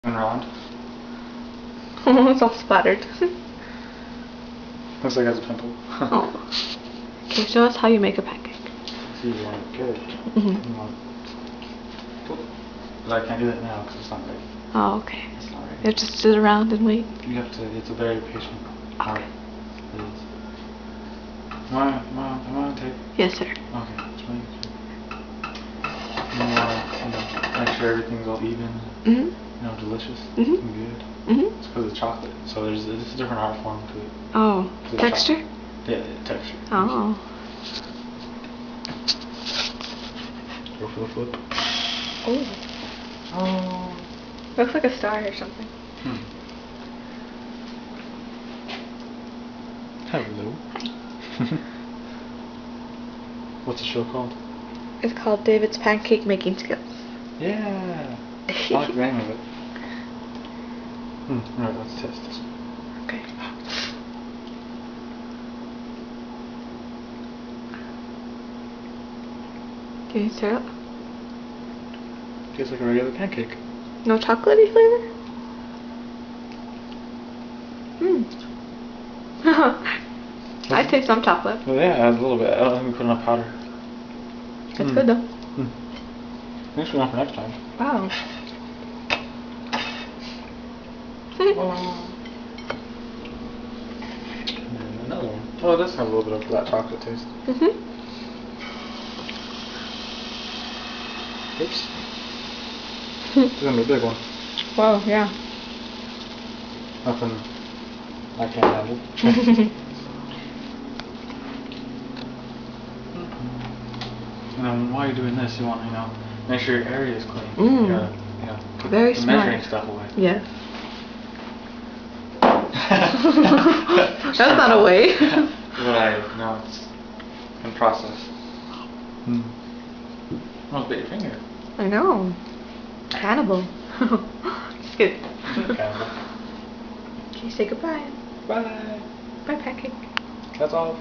And round. It's all splattered. Looks like it has a pimple. Oh. Okay, show us how you make a pancake. See, you want it good. You want it. But I can't do that now because it's not ready. Oh, okay. It's not ready. You have to sit around and wait. You have to, it's a very patient art. Okay. It is. Am I on tape? Yes, sir. Okay, it's really good. Make sure everything's all even, delicious and good. It's because of chocolate. So there's a different art form to it. Oh, texture? Yeah, texture. Oh. Go for the flip. Oh. Oh. Looks like a star or something. Hello. Hi. What's the show called? It's called David's Pancake Making Skills. Yeah. I like the name of it. Alright, let's test this. Okay. Can you stir up? Tastes like a regular pancake. No chocolatey flavor? I taste some chocolate. Well, yeah, a little bit. I don't think we put enough powder. That's good though. Thanks for one for next time. Wow. And another one. Oh, it does have a little bit of that chocolate taste. Oops. This is gonna be a big one. Wow, yeah. Nothing I can't handle. And then while you're doing this, you want, make sure your area is clean. You gotta, put Very the smart. measuring stuff away. Yes. That's not a way. But no, it's in process. Almost bit your finger. I know. Cannibal. It's good. Cannibal. Can you say goodbye? Bye. Bye, pancake. That's all.